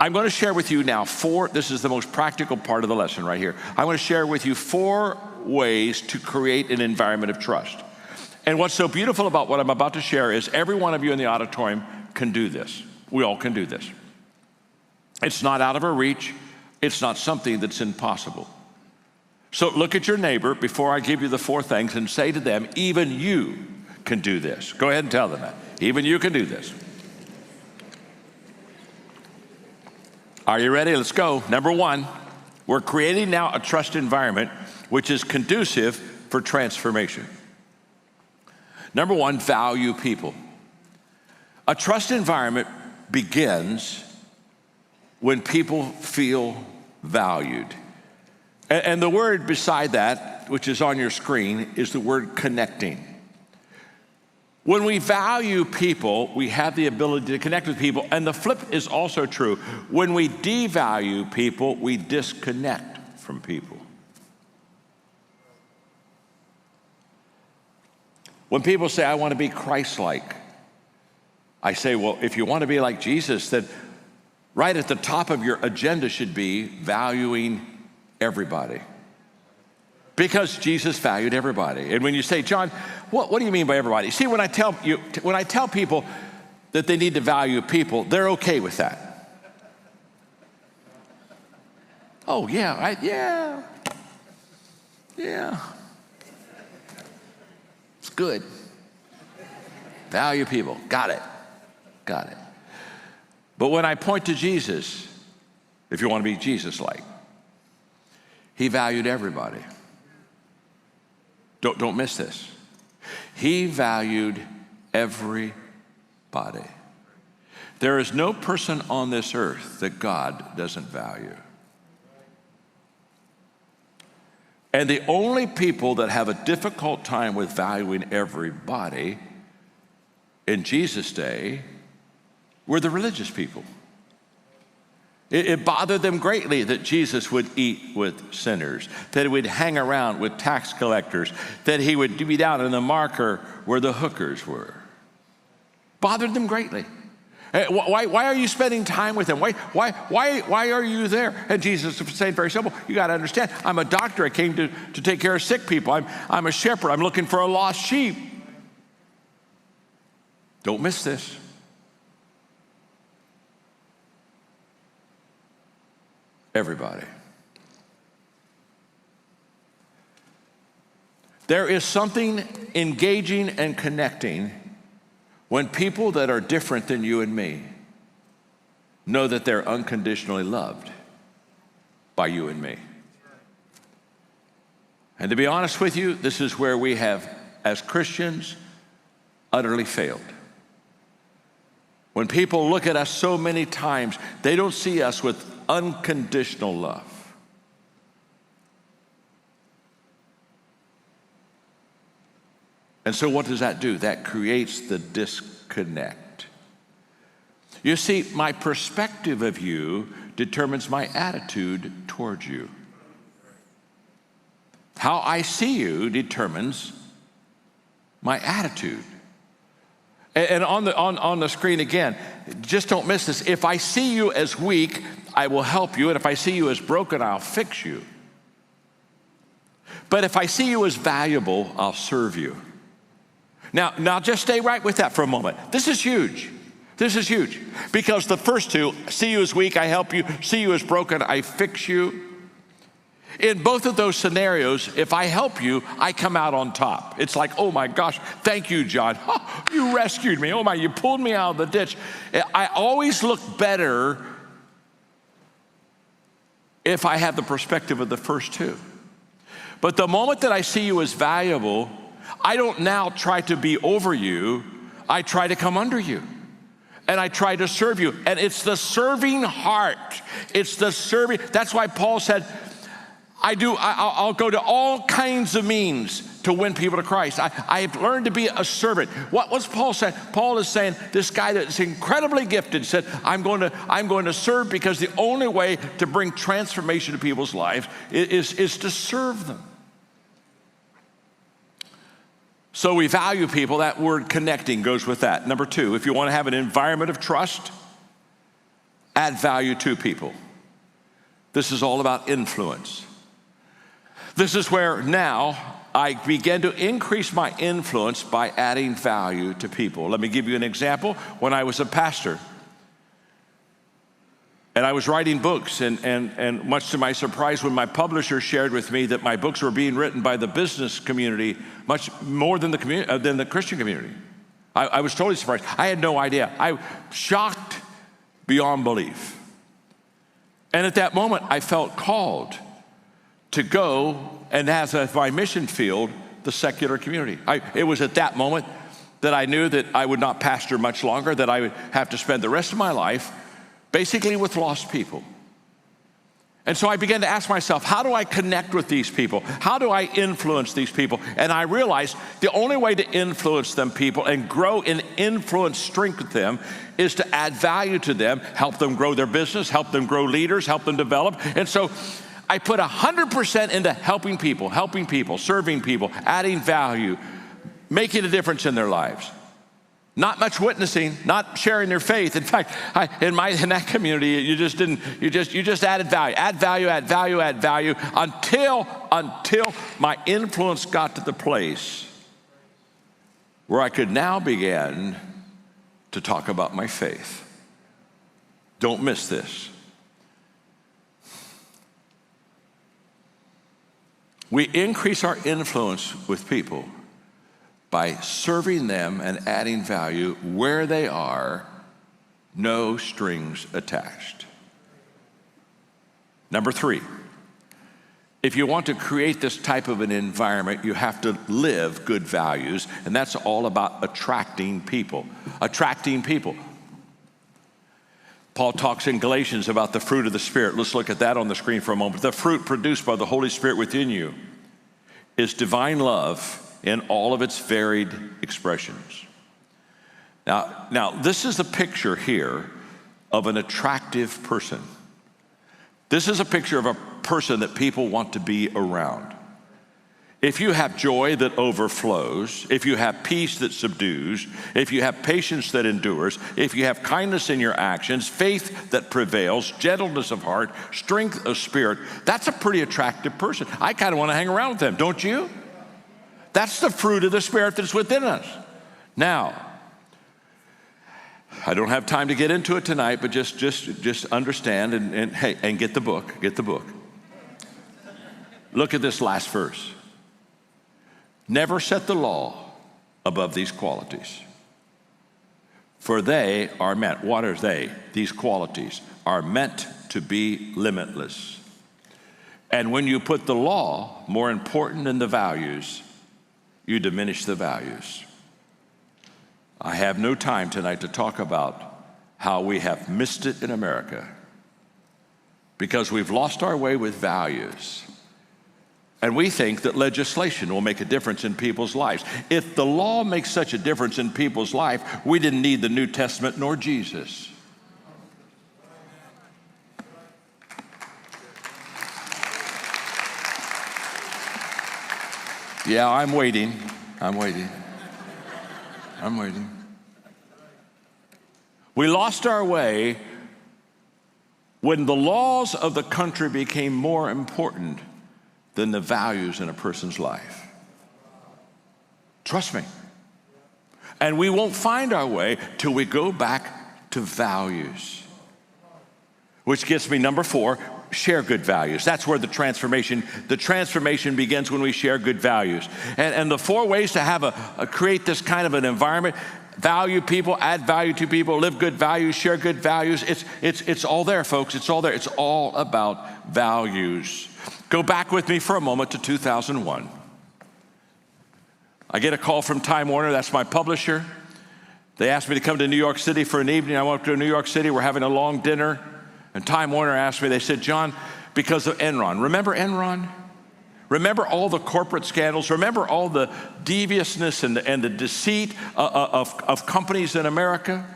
I'm going to share with you now this is the most practical part of the lesson right here. I'm going to share with you 4 ways to create an environment of trust. And what's so beautiful about what I'm about to share is every one of you in the auditorium can do this. We all can do this. It's not out of our reach. It's not something that's impossible. So look at your neighbor before I give you the 4 things and say to them, even you can do this. Go ahead and tell them that. Even you can do this. Are you ready? Let's go. Number 1, we're creating now a trust environment which is conducive for transformation. Number 1, value people. A trust environment begins when people feel valued. And the word beside that, which is on your screen, is the word connecting. When we value people, we have the ability to connect with people. And the flip is also true. When we devalue people, we disconnect from people. When people say, I want to be Christ-like, I say, well, if you want to be like Jesus, then right at the top of your agenda should be valuing everybody. Because Jesus valued everybody. And when you say, John, what do you mean by everybody? See, when I tell people that they need to value people, they're okay with that. Oh, yeah, yeah. It's good. Value people. Got it. But when I point to Jesus, if you want to be Jesus-like, he valued everybody. Don't miss this. He valued everybody. There is no person on this earth that God doesn't value. And the only people that have a difficult time with valuing everybody in Jesus' day were the religious people. It bothered them greatly that Jesus would eat with sinners, that he would hang around with tax collectors, that he would be down in the marker where the hookers were. Bothered them greatly. Why are you spending time with them? Why are you there? And Jesus is saying very simple, you got to understand, I'm a doctor. I came to take care of sick people. I'm a shepherd. I'm looking for a lost sheep. Don't miss this. Everybody. There is something engaging and connecting when people that are different than you and me know that they're unconditionally loved by you and me. And to be honest with you, this is where we have, as Christians, utterly failed. When people look at us so many times, they don't see us with unconditional love. And so what does that do? That creates the disconnect. You see, my perspective of you determines my attitude towards you. How I see you determines my attitude. And on the screen again, just don't miss this. If I see you as weak, I will help you. And if I see you as broken, I'll fix you. But if I see you as valuable, I'll serve you. Now just stay right with that for a moment. This is huge. This is huge. Because the first two, see you as weak, I help you. See you as broken, I fix you. In both of those scenarios, if I help you, I come out on top. It's like, oh my gosh, thank you, John. Oh, you rescued me. Oh my, you pulled me out of the ditch. I always look better if I have the perspective of the first two. But the moment that I see you as valuable, I don't now try to be over you. I try to come under you. And I try to serve you. And it's the serving heart. It's the serving. That's why Paul said, I'll go to all kinds of means to win people to Christ. I've learned to be a servant. What was Paul saying? Paul is saying, this guy that's incredibly gifted said, I'm going to serve because the only way to bring transformation to people's lives is to serve them. So we value people. That word connecting goes with that. Number two, if you want to have an environment of trust, add value to people. This is all about influence. This is where now I began to increase my influence by adding value to people. Let me give you an example. When I was a pastor, and I was writing books, and much to my surprise, when my publisher shared with me that my books were being written by the business community much more than the Christian community, I was totally surprised. I had no idea. I was shocked beyond belief. And at that moment, I felt called to go and as my mission field, the secular community. It was at that moment that I knew that I would not pastor much longer, that I would have to spend the rest of my life basically with lost people. And so I began to ask myself, how do I connect with these people? How do I influence these people? And I realized the only way to influence them people and grow in influence strength with them is to add value to them, help them grow their business, help them grow leaders, help them develop. And so I put 100% into helping people, serving people, adding value, making a difference in their lives. Not much witnessing, not sharing their faith. In fact, in that community, you just added value, add value until my influence got to the place where I could now begin to talk about my faith. Don't miss this. We increase our influence with people by serving them and adding value where they are, no strings attached. Number 3, if you want to create this type of an environment, you have to live good values, and that's all about attracting people. Attracting people. Paul talks in Galatians about the fruit of the Spirit. Let's look at that on the screen for a moment. The fruit produced by the Holy Spirit within you is divine love in all of its varied expressions. Now, this is a picture here of an attractive person. This is a picture of a person that people want to be around. If you have joy that overflows, if you have peace that subdues, if you have patience that endures, if you have kindness in your actions, faith that prevails, gentleness of heart, strength of spirit, that's a pretty attractive person. I kind of want to hang around with them, don't you? That's the fruit of the Spirit that's within us. Now, I don't have time to get into it tonight, but just understand and get the book. Get the book. Look at this last verse. Never set the law above these qualities, for they are meant. What are they? These qualities are meant to be limitless. And when you put the law more important than the values, you diminish the values. I have no time tonight to talk about how we have missed it in America because we've lost our way with values. And we think that legislation will make a difference in people's lives. If the law makes such a difference in people's life, we didn't need the New Testament nor Jesus. Yeah, I'm waiting. We lost our way when the laws of the country became more important than the values in a person's life. Trust me. And we won't find our way till we go back to values. Which gets me number 4, share good values. That's where the transformation begins, when we share good values. And the 4 ways to create this kind of an environment: value people, add value to people, live good values, share good values. It's all there, folks. It's all there. It's all about values. Go back with me for a moment to 2001. I get a call from Time Warner. That's my publisher. They asked me to come to New York City for an evening. I went up to New York City. We're having a long dinner. And Time Warner asked me, they said, John, because of Enron. Remember Enron? Remember all the corporate scandals? Remember all the deviousness and the deceit of companies in America?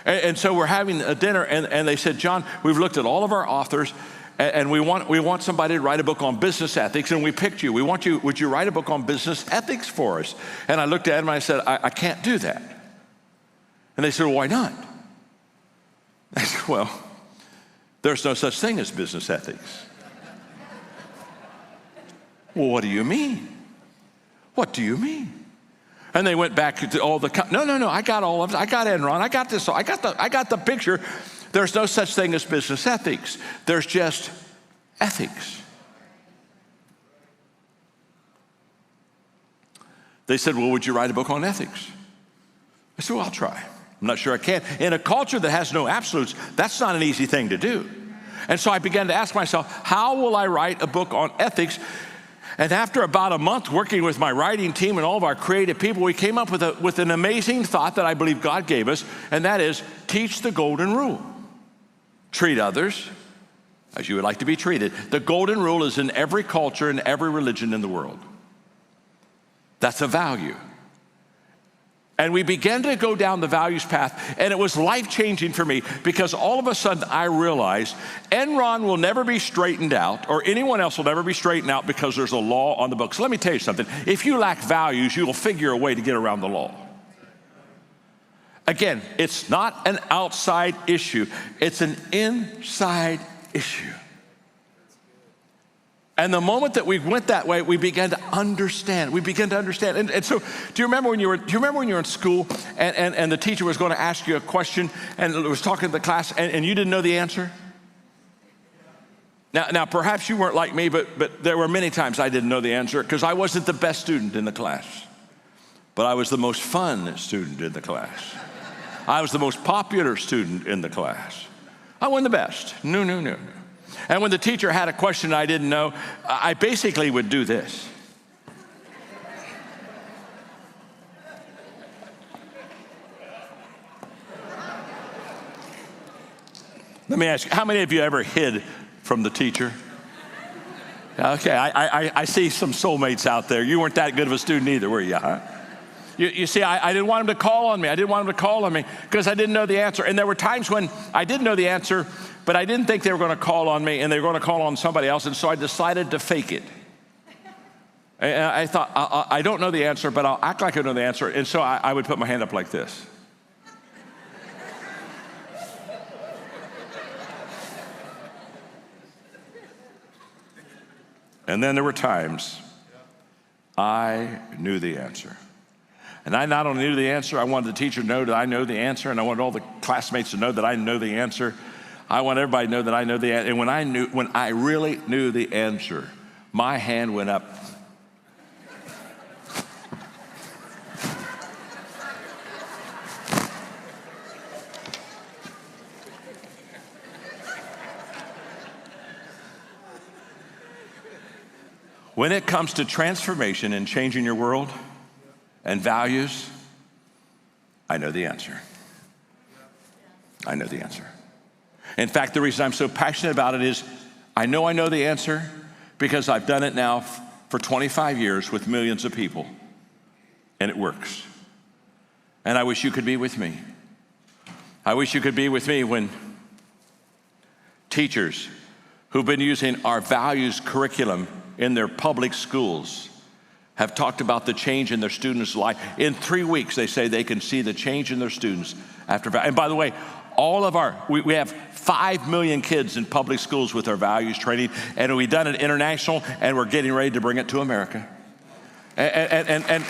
And so we're having a dinner, and they said, John, we've looked at all of our authors, and we want somebody to write a book on business ethics, and we picked you. Would you write a book on business ethics for us? And I looked at him and I said, I can't do that. And they said, well, why not? I said, well, There's no such thing as business ethics. Well, what do you mean? What do you mean? And they went back to all the, no, I got all of it. I got Enron. I got this. I got the picture. There's no such thing as business ethics. There's just ethics. They said, well, would you write a book on ethics? I said, well, I'll try. I'm not sure I can. In a culture that has no absolutes, that's not an easy thing to do. And so I began to ask myself, how will I write a book on ethics? And after about a month working with my writing team and all of our creative people, we came up with an amazing thought that I believe God gave us, and that is, teach the golden rule. Treat others as you would like to be treated. The golden rule is in every culture and every religion in the world. That's a value. And we began to go down the values path, and it was life-changing for me because all of a sudden I realized Enron will never be straightened out, or anyone else will never be straightened out because there's a law on the books. So let me tell you something. If you lack values, you will figure a way to get around the law. Again, it's not an outside issue. It's an inside issue. And the moment that we went that way, we began to understand. And so, do you remember when you were in school and the teacher was going to ask you a question and was talking to the class and you didn't know the answer? Now perhaps you weren't like me, but there were many times I didn't know the answer because I wasn't the best student in the class. But I was the most fun student in the class. I was the most popular student in the class. I wasn't the best. No. And when the teacher had a question I didn't know, I basically would do this. Let me ask you, how many of you ever hid from the teacher? Okay, I see some soulmates out there. You weren't that good of a student either, were you, huh? You see, I didn't want him to call on me. I didn't want him to call on me because I didn't know the answer. And there were times when I did know the answer, but I didn't think they were going to call on me and they were going to call on somebody else. And so I decided to fake it. And I thought, I don't know the answer, but I'll act like I know the answer. And so I would put my hand up like this. And then there were times I knew the answer. And I not only knew the answer, I wanted the teacher to know that I know the answer, and I wanted all the classmates to know that I know the answer. I want everybody to know that I know the answer. And when I really knew the answer, my hand went up. When it comes to transformation and changing your world and values, I know the answer. I know the answer. In fact, the reason I'm so passionate about it is I know the answer because I've done it now for 25 years with millions of people, and it works. And I wish you could be with me. I wish you could be with me when teachers who've been using our values curriculum in their public schools have talked about the change in their students' life. In 3 weeks, they say they can see the change in their students after. And by the way, we have 5 million kids in public schools with our values training, and we've done it international, and we're getting ready to bring it to America. And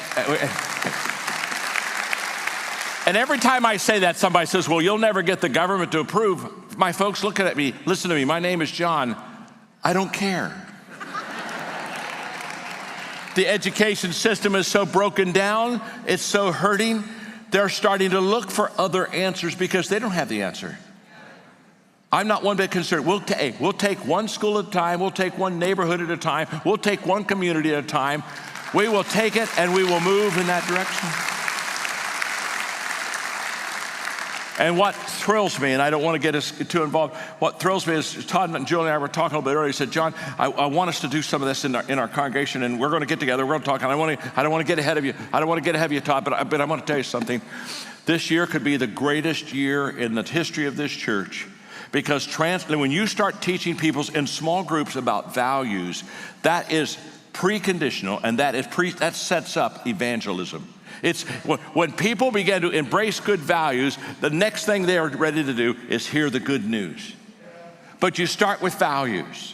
every time I say that, somebody says, well, you'll never get the government to approve. My folks looking at me, listen to me, my name is John. I don't care. The education system is so broken down, it's so hurting. They're starting to look for other answers because they don't have the answer. I'm not one bit concerned. We'll take one school at a time. We'll take one neighborhood at a time. We'll take one community at a time. We will take it and we will move in that direction. And what thrills me, and I don't want to get us too involved, what thrills me is Todd and Julie and I were talking a little bit earlier. He said, John, I want us to do some of this in our congregation, and we're going to get together. We're going to talk. And I don't want to get ahead of you. I don't want to get ahead of you, Todd, but I want to tell you something. This year could be the greatest year in the history of this church, because when you start teaching people in small groups about values, that is preconditional, and that sets up evangelism. It's when people begin to embrace good values, the next thing they are ready to do is hear the good news. but you start with values.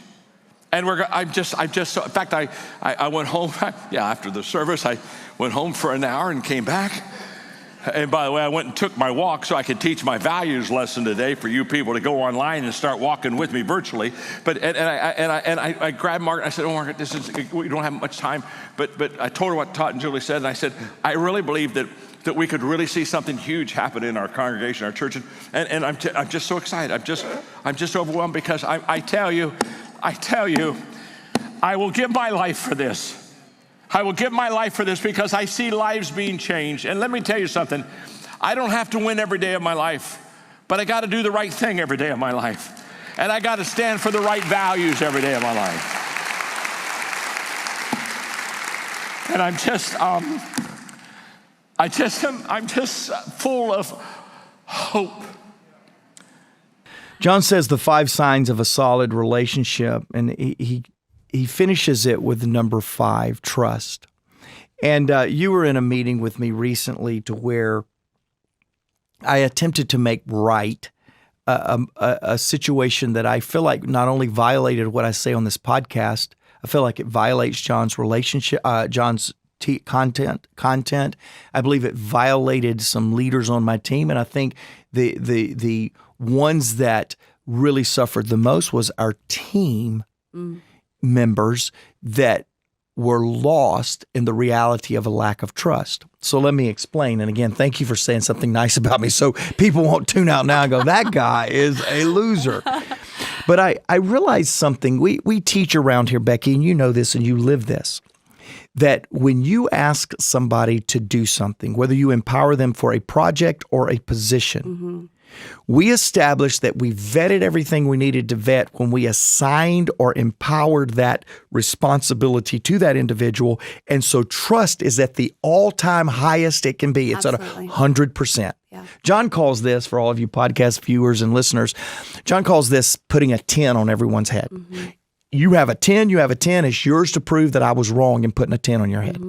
And in fact, I went home, after the service, I went home for an hour and came back. And by the way, I went and took my walk so I could teach my values lesson today for you people to go online and start walking with me virtually. But I grabbed Margaret. I said, "Oh, Margaret, we don't have much time." But I told her what Todd and Julie said, and I said, "I really believe that we could really see something huge happen in our congregation, our church." And I'm just so excited. I'm just overwhelmed because I tell you, I will give my life for this. I will give my life for this because I see lives being changed. And let me tell you something. I don't have to win every day of my life, but I got to do the right thing every day of my life. And I got to stand for the right values every day of my life. And I'm just full of hope. John says the 5 signs of a solid relationship, and he finishes it with number 5, trust. And you were in a meeting with me recently to where I attempted to make right a situation that I feel like not only violated what I say on this podcast, I feel like it violates John's relationship, John's content. I believe it violated some leaders on my team, and I think the ones that really suffered the most was our team members that were lost in the reality of a lack of trust. So let me explain. And again, thank you for saying something nice about me so people won't tune out now and go, that guy is a loser. But I realized something. We teach around here, Becky, and you know this and you live this, that when you ask somebody to do something, whether you empower them for a project or a position, we established that we vetted everything we needed to vet when we assigned or empowered that responsibility to that individual. And so trust is at the all-time highest it can be. It's Absolutely. At 100%. Yeah. John calls this, for all of you podcast viewers and listeners, John calls this putting a 10 on everyone's head. You have a 10, it's yours to prove that I was wrong in putting a 10 on your head.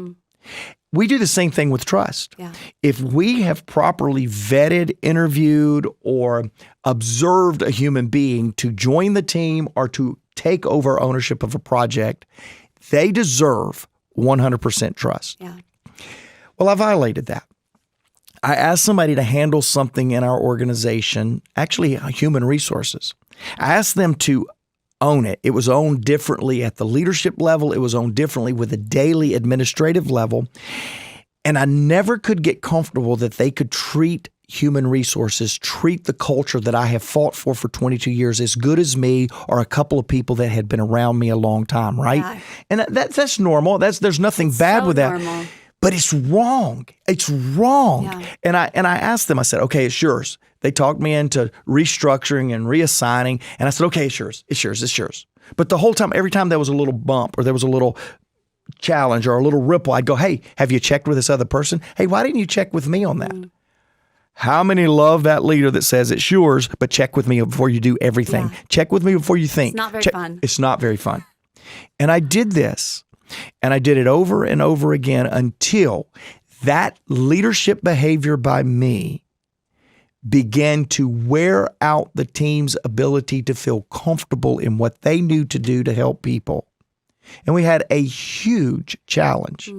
We do the same thing with trust. Yeah. If we have properly vetted, interviewed, or observed a human being to join the team or to take over ownership of a project, they deserve 100% trust. Yeah. Well, I violated that. I asked somebody to handle something in our organization, actually human resources. I asked them to own it. It was owned differently at the leadership level. It was owned differently with the daily administrative level. And I never could get comfortable that they could treat human resources, treat the culture that I have fought for 22 years as good as me or a couple of people that had been around me a long time, right? Yeah. And that's normal. There's nothing bad with that. Normal. But it's wrong. It's wrong. Yeah. And I asked them, I said, okay, it's yours. They talked me into restructuring and reassigning. And I said, okay, it's yours. But the whole time, every time there was a little bump or there was a little challenge or a little ripple, I'd go, hey, have you checked with this other person? Hey, why didn't you check with me on that? How many love that leader that says it's yours, but check with me before you do everything? Yeah. Check with me before you think. It's not very fun. It's not very fun. And I did this. And I did it over and over again until that leadership behavior by me began to wear out the team's ability to feel comfortable in what they knew to do to help people. And we had a huge challenge,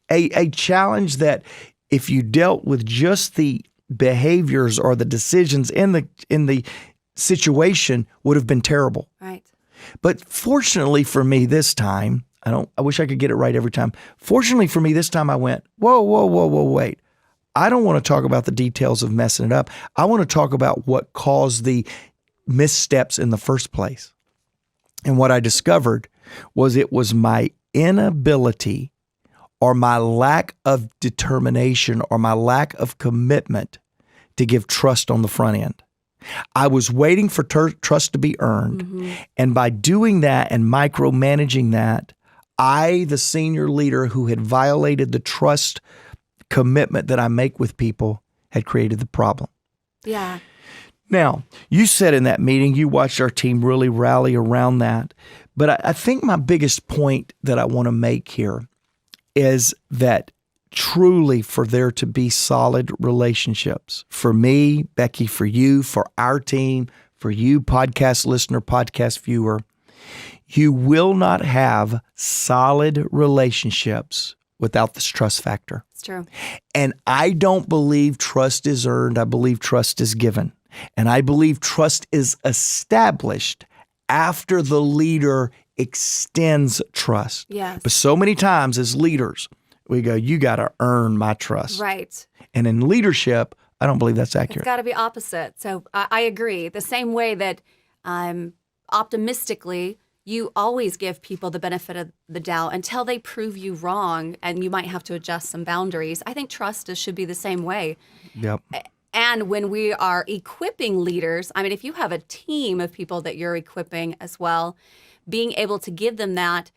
a challenge that if you dealt with just the behaviors or the decisions in the situation would have been terrible. Right. But fortunately for me this time, I wish I could get it right every time. Fortunately for me this time, I went, whoa, wait. I don't want to talk about the details of messing it up. I want to talk about what caused the missteps in the first place. And what I discovered was it was my inability or my lack of determination or my lack of commitment to give trust on the front end. I was waiting for trust to be earned. And by doing that and micromanaging that, I, the senior leader who had violated the trust commitment that I make with people, had created the problem. Yeah. Now, you said in that meeting, you watched our team really rally around that. But I think my biggest point that I want to make here is that truly for there to be solid relationships, for me, Becky, for you, for our team, for you, podcast listener, podcast viewer, you will not have solid relationships without this trust factor. It's true. And I don't believe trust is earned. I believe trust is given. And I believe trust is established after the leader extends trust. Yes. But so many times as leaders, we go, you got to earn my trust. Right. And in leadership, I don't believe that's accurate. It's got to be opposite. So I agree. The same way that optimistically, you always give people the benefit of the doubt until they prove you wrong, and you might have to adjust some boundaries. I think trust should be the same way. Yep. And when we are equipping leaders, I mean, if you have a team of people that you're equipping as well, being able to give them that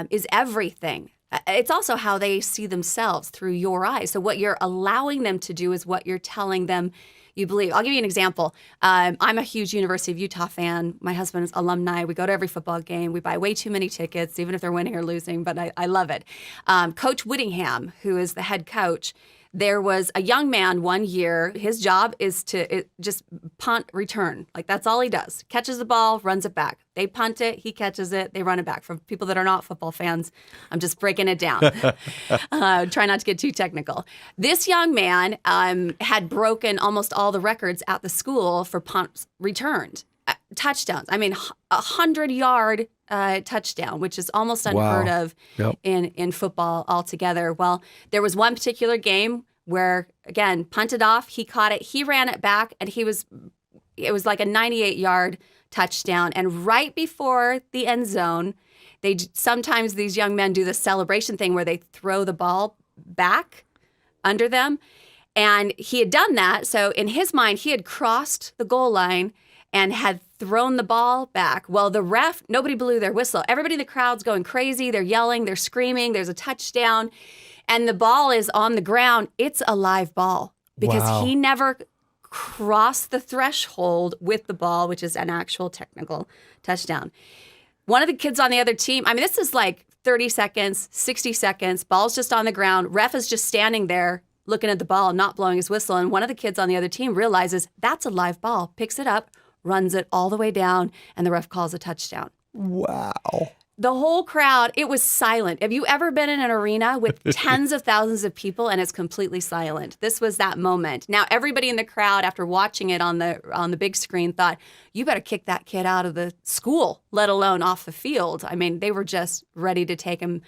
is everything. It's also how they see themselves through your eyes. So what you're allowing them to do is what you're telling them you believe. I'll give you an example. I'm a huge University of Utah fan. My husband is alumni. We go to every football game. We buy way too many tickets, even if they're winning or losing, but I love it. Coach Whittingham, who is the head coach, there was a young man one year. His job is to just punt, return. Like, that's all he does. Catches the ball, runs it back. They punt it, he catches it, they run it back. For people that are not football fans, I'm just breaking it down. Try not to get too technical. This young man had broken almost all the records at the school for punts returned. Touchdowns. I mean, 100-yard touchdown, which is almost unheard of in football altogether. Well, there was one particular game where, again, punted off, he caught it, he ran it back, and it was like a 98-yard touchdown. And right before the end zone, sometimes these young men do the celebration thing where they throw the ball back under them. And he had done that. So in his mind, he had crossed the goal line and had thrown the ball back. Well, the ref, nobody blew their whistle. Everybody in the crowd's going crazy. They're yelling, they're screaming, there's a touchdown, and the ball is on the ground. It's a live ball because he never crossed the threshold with the ball, which is an actual technical touchdown. One of the kids on the other team, I mean, this is like 30 seconds, 60 seconds, ball's just on the ground, ref is just standing there looking at the ball, not blowing his whistle, and one of the kids on the other team realizes that's a live ball, picks it up, runs it all the way down, and the ref calls a touchdown. Wow. The whole crowd, it was silent. Have you ever been in an arena with tens of thousands of people and it's completely silent? This was that moment. Now, everybody in the crowd, after watching it on the big screen, thought, you better kick that kid out of the school, let alone off the field. I mean, they were just ready to take him.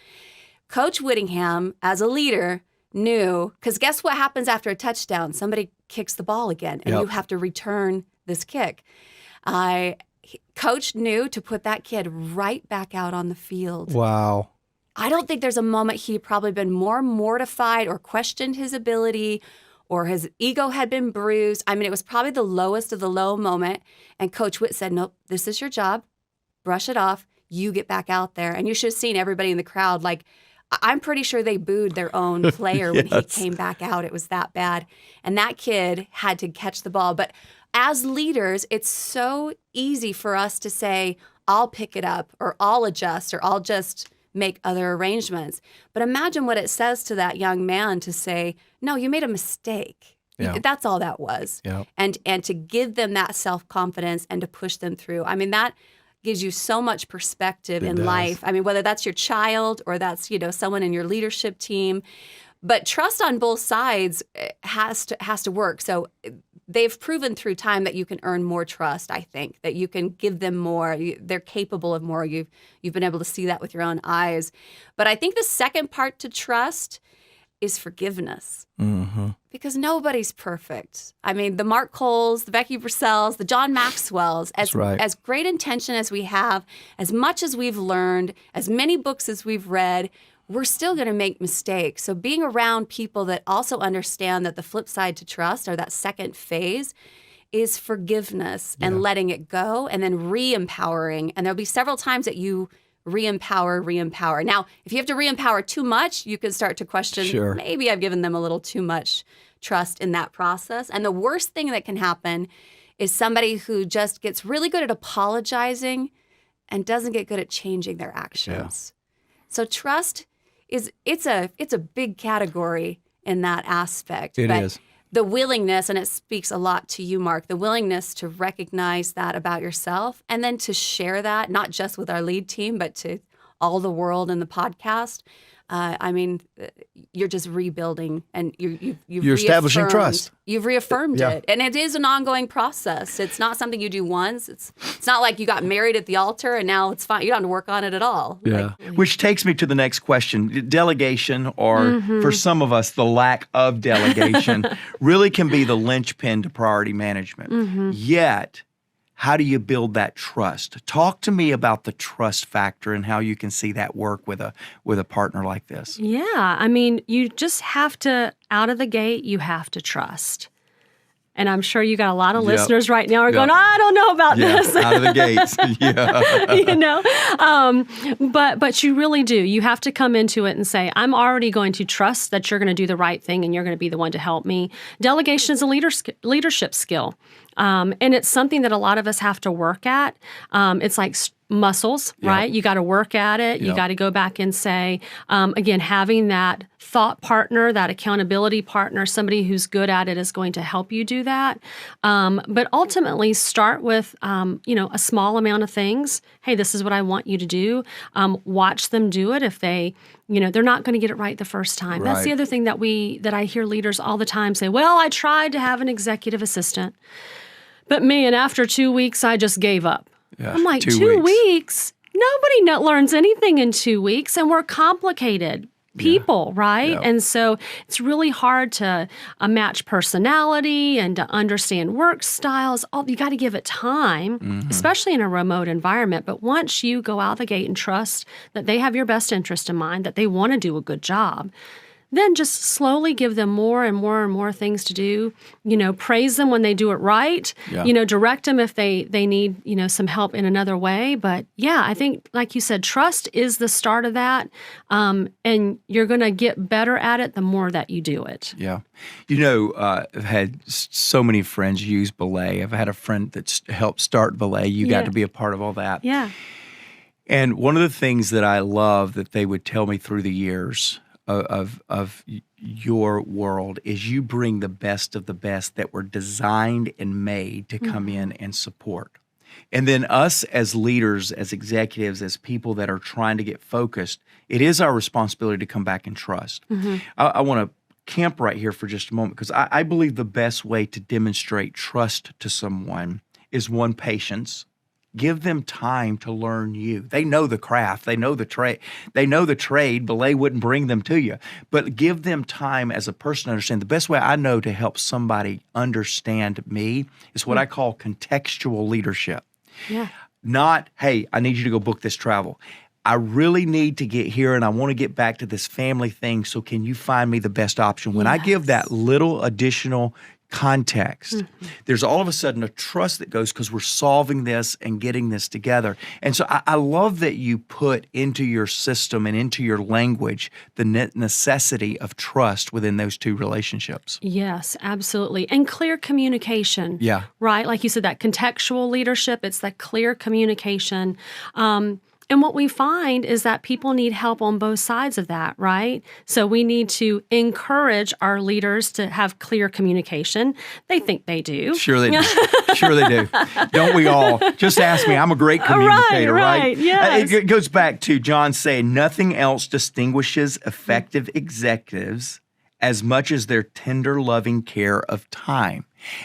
Coach Whittingham, as a leader, knew, because guess what happens after a touchdown? Somebody kicks the ball again, and you have to return this kick. Coach knew to put that kid right back out on the field. Wow. I don't think there's a moment he'd probably been more mortified or questioned his ability or his ego had been bruised. I mean, it was probably the lowest of the low moment. And Coach Witt said, nope, this is your job. Brush it off. You get back out there. And you should have seen everybody in the crowd. Like, I'm pretty sure they booed their own player when he came back out. It was that bad. And that kid had to catch the ball. But as leaders, it's so easy for us to say, I'll pick it up, or I'll adjust, or I'll just make other arrangements. But imagine what it says to that young man to say, no, you made a mistake. Yeah. That's all that was. Yeah. And to give them that self-confidence and to push them through. I mean, that gives you so much perspective in life. I mean, whether that's your child or that's, someone in your leadership team. But trust on both sides has to work. So they've proven through time that you can earn more trust, I think, that you can give them more. They're capable of more. You've been able to see that with your own eyes. But I think the second part to trust is forgiveness. Mm-hmm. Because nobody's perfect. I mean, the Mark Coles, the Becky Purcells, the John Maxwells, as great intention as we have, as much as we've learned, as many books as we've read, we're still going to make mistakes. So being around people that also understand that the flip side to trust, or that second phase, is forgiveness and letting it go, and then re-empowering. And there'll be several times that you re-empower. Now, if you have to re-empower too much, you can start to question, maybe I've given them a little too much trust in that process. And the worst thing that can happen is somebody who just gets really good at apologizing and doesn't get good at changing their actions. So trust it's a big category in that aspect. It is. the willingness, and it speaks a lot to you, Mark, the willingness to recognize that about yourself and then to share that, not just with our lead team, but to all the world and the podcast. You're just rebuilding, and you're establishing trust. You've reaffirmed it, and it is an ongoing process. It's not something you do once. It's not like you got married at the altar and now it's fine. You don't have to work on it at all. Yeah. Which takes me to the next question. Delegation, or for some of us, the lack of delegation, really can be the linchpin to priority management. Yet, how do you build that trust? Talk to me about the trust factor and how you can see that work with a partner like this. Yeah, you just have to, out of the gate, you have to trust. And I'm sure you got a lot of listeners right now are going, I don't know about this. Out of the gates. But you really do. You have to come into it and say, I'm already going to trust that you're going to do the right thing and you're going to be the one to help me. Delegation is a leadership skill. And it's something that a lot of us have to work at. It's like muscles, right? You got to work at it. You got to go back and say, again, having that thought partner, that accountability partner, somebody who's good at it is going to help you do that. But ultimately, start with, a small amount of things. Hey, this is what I want you to do. Watch them do it. If they, they're not going to get it right the first time. That's the other thing that I hear leaders all the time say, well, I tried to have an executive assistant, but man, after 2 weeks, I just gave up. Yeah, I'm like, 2 weeks? Nobody learns anything in 2 weeks, and we're complicated people, right? Yeah. And so it's really hard to match personality and to understand work styles. You got to give it time, especially in a remote environment. But once you go out the gate and trust that they have your best interest in mind, that they want to do a good job, then just slowly give them more and more and more things to do. Praise them when they do it right. Yeah. Direct them if they need, some help in another way. But yeah, I think, like you said, trust is the start of that. And you're going to get better at it the more that you do it. Yeah. I've had so many friends use belay. I've had a friend that's helped start belay. You got to be a part of all that. Yeah. And one of the things that I love that they would tell me through the years of your world is you bring the best of the best that were designed and made to come in and support. And then us as leaders, as executives, as people that are trying to get focused, it is our responsibility to come back and trust. I want to camp right here for just a moment because I believe the best way to demonstrate trust to someone is one, patience. Give them time to learn you. They know the craft. They know the trade. Belay wouldn't bring them to you. But give them time as a person to understand. The best way I know to help somebody understand me is what I call contextual leadership. Yeah. Not, hey, I need you to go book this travel. I really need to get here and I want to get back to this family thing. So can you find me the best option? When I give that little additional context, there's all of a sudden a trust that goes because we're solving this and getting this together. And so I love that you put into your system and into your language the necessity of trust within those two relationships. Yes, absolutely. And clear communication. Yeah. Right? Like you said, that contextual leadership, it's that clear communication. And what we find is that people need help on both sides of that, right? So we need to encourage our leaders to have clear communication. They think they do. Sure they do. Sure they do. Don't we all? Just ask me. I'm a great communicator, right? Yes. It goes back to John saying, nothing else distinguishes effective executives as much as their tender, loving care of time.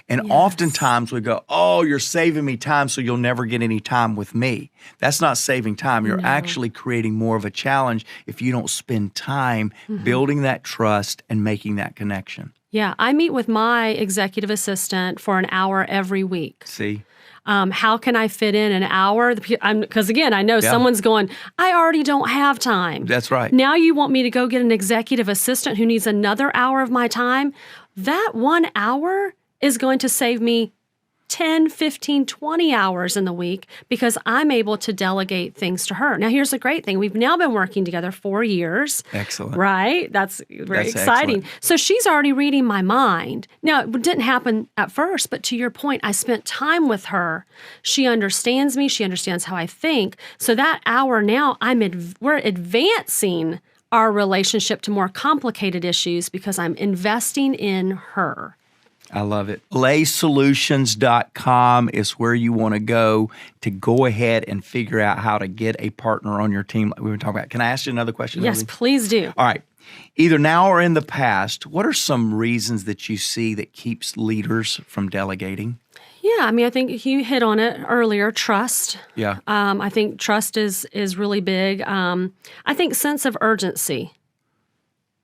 And oftentimes we go, oh, you're saving me time, so you'll never get any time with me. That's not saving time. You're actually creating more of a challenge if you don't spend time building that trust and making that connection. Yeah, I meet with my executive assistant for an hour every week. See? How can I fit in an hour? Because again, I know someone's going, I already don't have time. That's right. Now you want me to go get an executive assistant who needs another hour of my time? That 1 hour is going to save me 10, 15, 20 hours in the week because I'm able to delegate things to her. Now, here's the great thing. We've now been working together 4 years. Excellent. Right? That's very exciting. Excellent. So she's already reading my mind. Now, it didn't happen at first, but to your point, I spent time with her. She understands me. She understands how I think. So that hour now, we're advancing our relationship to more complicated issues because I'm investing in her. I love it. laysolutions.com is where you want to go ahead and figure out how to get a partner on your team like we've been talking about. Can I ask you another question? Yes, Lily? please do. All right. Either now or in the past, what are some reasons that you see that keeps leaders from delegating? Yeah, I mean, I think you hit on it earlier, trust. Yeah. I think trust is really big. I think sense of urgency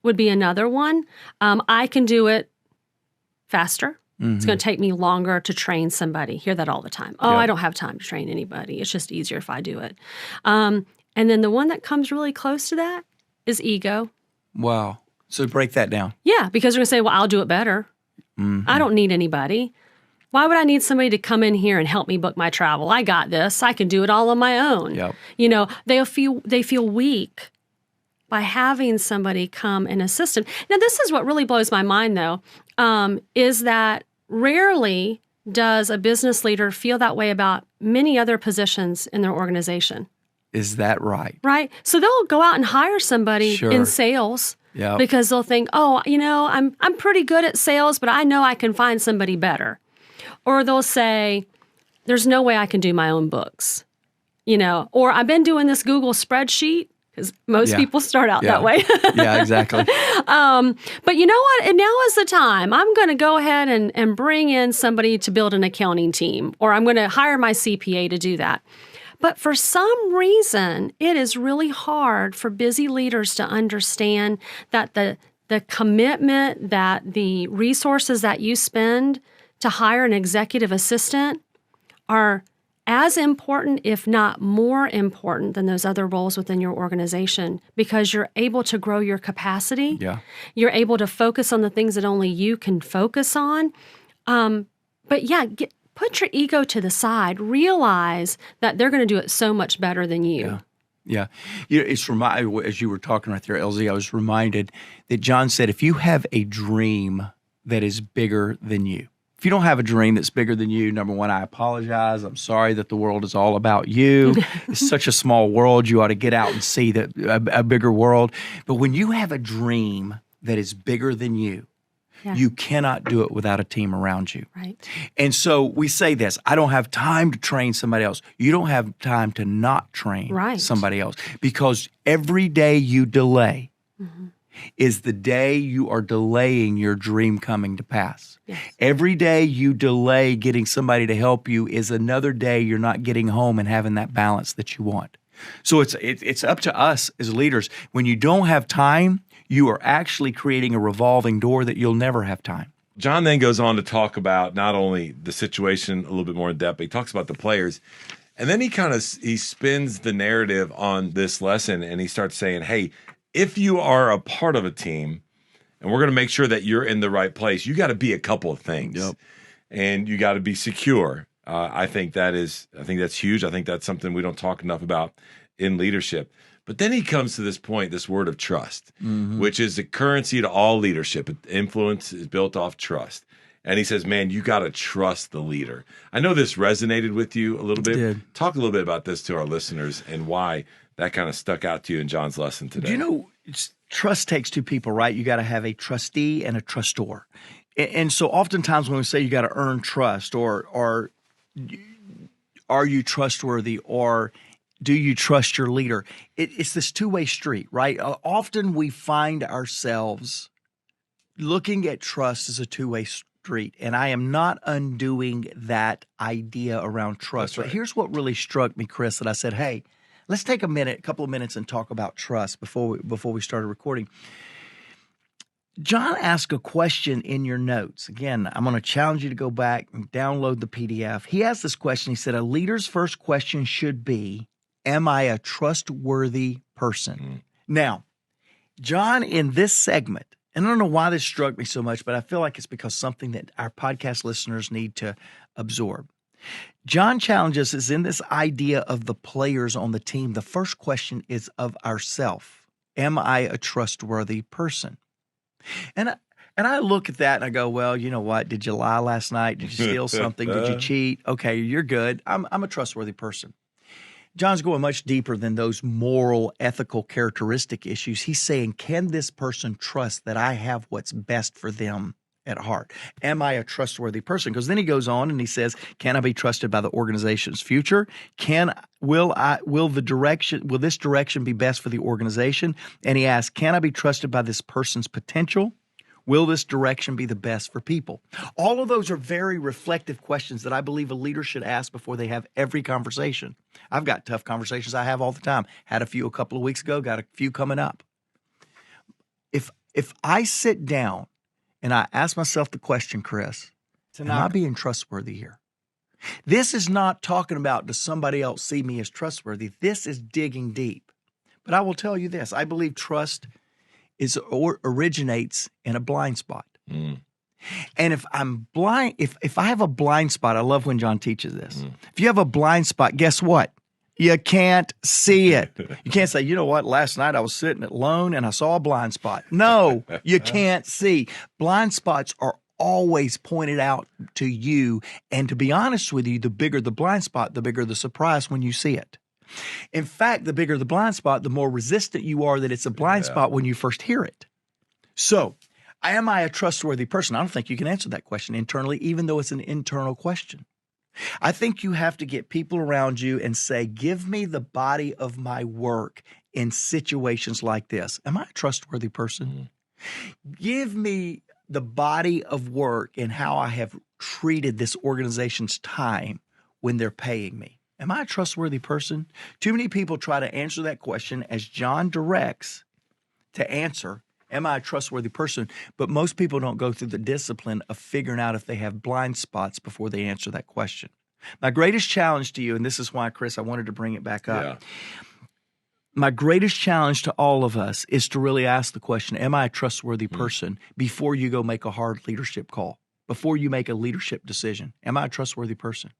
would be another one. I can do it faster. It's going to take me longer to train somebody. Hear that all the time. Oh, Yeah. I don't have time to train anybody. It's just easier if I do it. And then the one that comes really close to that is ego. Wow. So break that down. Yeah, because they're going to say, well, I'll do it better. I don't need anybody. Why would I need somebody to come in here and help me book my travel? I got this. I can do it all on my own. Yep. You know, they feel weak by having somebody come and assist them. Now, this is what really blows my mind, though, is that rarely does a business leader feel that way about many other positions in their organization. Is that right? Right? So they'll go out and hire somebody Sure. in sales Yep. because they'll think, oh, you know, I'm pretty good at sales, but I know I can find somebody better. Or they'll say, there's no way I can do my own books, you know, or I've been doing this Google spreadsheet because most Yeah. people start out Yeah. that way. Yeah, exactly. But you know what? And now is the time. I'm going to go ahead and bring in somebody to build an accounting team, or I'm going to hire my CPA to do that. But for some reason, it is really hard for busy leaders to understand that the commitment, that the resources that you spend to hire an executive assistant are as important, if not more important, than those other roles within your organization, because you're able to grow your capacity. Yeah. You're able to focus on the things that only you can focus on. But yeah, put your ego to the side. Realize that they're going to do it so much better than you. Yeah. You know, as you were talking right there, LZ, I was reminded that John said, if you have a dream that is bigger than you, if you don't have a dream that's bigger than you, number one, I apologize. I'm sorry that the world is all about you. It's such a small world. You ought to get out and see a bigger world. But when you have a dream that is bigger than you, you cannot do it without a team around you. Right. And so we say this, I don't have time to train somebody else. You don't have time to not train somebody else, because every day you delay is the day you are delaying your dream coming to pass. Yes. Every day you delay getting somebody to help you is another day you're not getting home and having that balance that you want. So it's up to us as leaders. When you don't have time, you are actually creating a revolving door that you'll never have time. John then goes on to talk about not only the situation a little bit more in depth, but he talks about the players. And then he spins the narrative on this lesson, and he starts saying, hey, if you are a part of a team and we're going to make sure that you're in the right place, you got to be a couple of things. Yep. And you got to be secure. I think that's huge. I think that's something we don't talk enough about in leadership. But then he comes to this point, this word of trust, which is the currency to all leadership. Influence is built off trust. And he says, man, you got to trust the leader. I know this resonated with you a little bit. It did. Talk a little bit about this to our listeners and why that kind of stuck out to you in John's lesson today. Do you know, trust takes two people, right? You got to have a trustee and a trustor. And so oftentimes when we say you got to earn trust, or are you trustworthy, or do you trust your leader? It's this two-way street, right? Often we find ourselves looking at trust as a two-way street, and I am not undoing that idea around trust. That's right. But here's what really struck me, Chris, that I said, hey, let's take a couple of minutes and talk about trust before we started recording. John asked a question in your notes. Again, I'm going to challenge you to go back and download the PDF. He asked this question. He said, a leader's first question should be, am I a trustworthy person? Now, John, in this segment, and I don't know why this struck me so much, but I feel like it's because something that our podcast listeners need to absorb. John challenges us in this idea of the players on the team. The first question is of ourself. Am I a trustworthy person? And I look at that and I go, well, you know what? Did you lie last night? Did you steal something? Did you cheat? Okay, you're good. I'm a trustworthy person. John's going much deeper than those moral, ethical, characteristic issues. He's saying, can this person trust that I have what's best for them at heart. Am I a trustworthy person? Because then he goes on and he says, can I be trusted by the organization's future? Will this direction be best for the organization? And he asks, can I be trusted by this person's potential? Will this direction be the best for people? All of those are very reflective questions that I believe a leader should ask before they have every conversation. I've got tough conversations I have all the time. Had a few a couple of weeks ago, got a few coming up. If I sit down and I ask myself the question, Chris, am I being trustworthy here? This is not talking about does somebody else see me as trustworthy. This is digging deep. But I will tell you this, I believe trust originates in a blind spot. And if I'm blind, if I have a blind spot, I love when John teaches this. If you have a blind spot, guess what? You can't see it. You can't say, you know what, last night I was sitting alone and I saw a blind spot. No, you can't see. Blind spots are always pointed out to you. And to be honest with you, the bigger the blind spot, the bigger the surprise when you see it. In fact, the bigger the blind spot, the more resistant you are that it's a blind spot when you first hear it. So, am I a trustworthy person? I don't think you can answer that question internally, even though it's an internal question. I think you have to get people around you and say, give me the body of my work in situations like this. Am I a trustworthy person? Give me the body of work and how I have treated this organization's time when they're paying me. Am I a trustworthy person? Too many people try to answer that question as John directs to answer. Am I a trustworthy person? But most people don't go through the discipline of figuring out if they have blind spots before they answer that question. My greatest challenge to you, and this is why, Chris, I wanted to bring it back up. My greatest challenge to all of us is to really ask the question, am I a trustworthy person before you go make a hard leadership call, before you make a leadership decision? Am I a trustworthy person?